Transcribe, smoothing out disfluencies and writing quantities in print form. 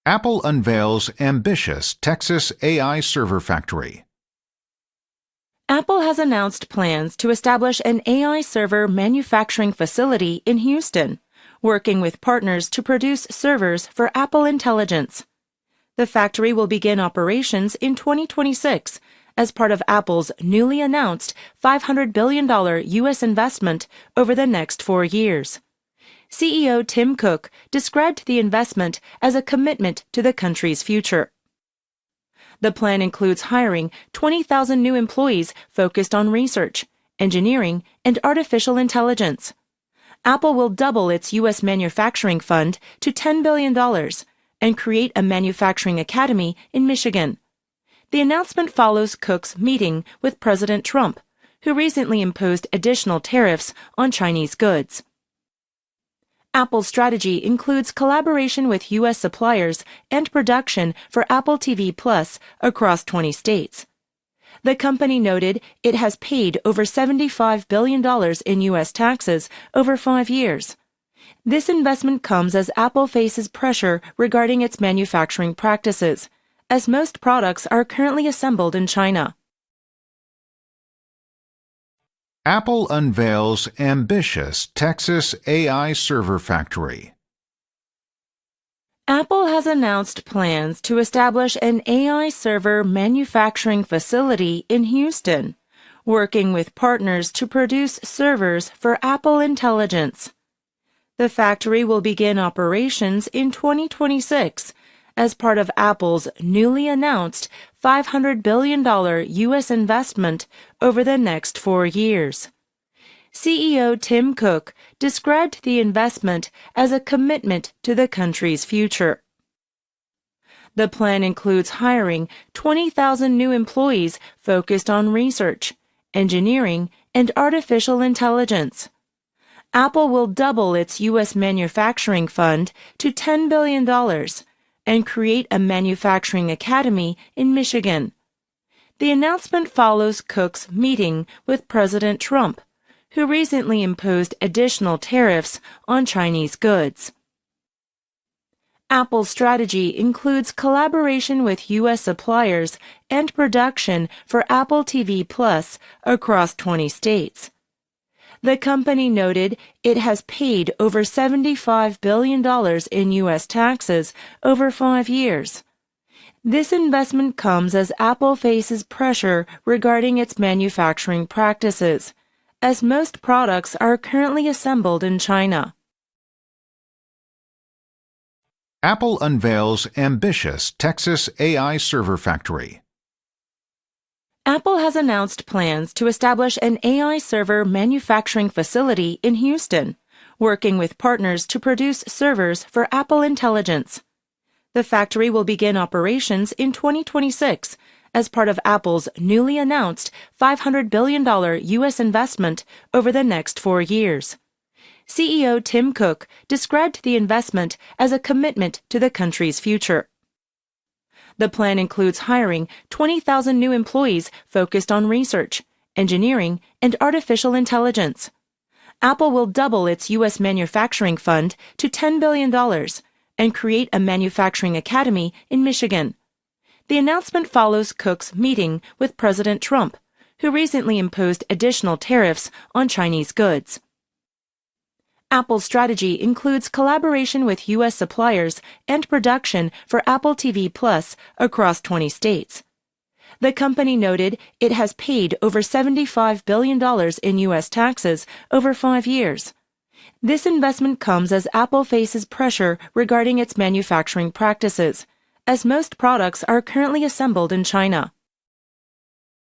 Apple unveils ambitious Texas AI server factory. Apple has announced plans to establish an AI server manufacturing facility in Houston, working with partners to produce servers for Apple Intelligence. The factory will begin operations in 2026 as part of Apple's newly announced $500 billion U.S. investment over the next 4 years. CEO Tim Cook described the investment as a commitment to the country's future. The plan includes hiring 20,000 new employees focused on research, engineering, and artificial intelligence. Apple will double its U.S. manufacturing fund to $10 billion and create a manufacturing academy in Michigan. The announcement follows Cook's meeting with President Trump, who recently imposed additional tariffs on Chinese goods. Apple's strategy includes collaboration with U.S. suppliers and production for Apple TV Plus across 20 states. The company noted it has paid over $75 billion in U.S. taxes over 5 years. This investment comes as Apple faces pressure regarding its manufacturing practices, as most products are currently assembled in China. Apple unveils ambitious Texas AI server factory. Apple has announced plans to establish an AI server manufacturing facility in Houston, working with partners to produce servers for Apple Intelligence. The factory will begin operations in 2026 as part of Apple's newly announced $500 billion U.S. investment over the next 4 years. CEO Tim Cook described the investment as a commitment to the country's future. The plan includes hiring 20,000 new employees focused on research, engineering, and artificial intelligence. Apple will double its U.S. manufacturing fund to $10 billion and create a manufacturing academy in Michigan. The announcement follows Cook's meeting with President Trump, who recently imposed additional tariffs on Chinese goods. Apple's strategy includes collaboration with U.S. suppliers and production for Apple TV Plus across 20 states. The company noted it has paid over $75 billion in U.S. taxes over 5 years. This investment comes as Apple faces pressure regarding its manufacturing practices, as most products are currently assembled in China. Apple unveils ambitious Texas AI server factory. Apple has announced plans to establish an AI server manufacturing facility in Houston, working with partners to produce servers for Apple Intelligence. The factory will begin operations in 2026 as part of Apple's newly announced $500 billion U.S. investment over the next 4 years. CEO Tim Cook described the investment as a commitment to the country's future. The plan includes hiring 20,000 new employees focused on research, engineering, and artificial intelligence. Apple will double its U.S. manufacturing fund to $10 billion and create a manufacturing academy in Michigan. The announcement follows Cook's meeting with President Trump, who recently imposed additional tariffs on Chinese goods. Apple's strategy includes collaboration with U.S. suppliers and production for Apple TV Plus across 20 states. The company noted it has paid over $75 billion in U.S. taxes over 5 years. This investment comes as Apple faces pressure regarding its manufacturing practices, as most products are currently assembled in China.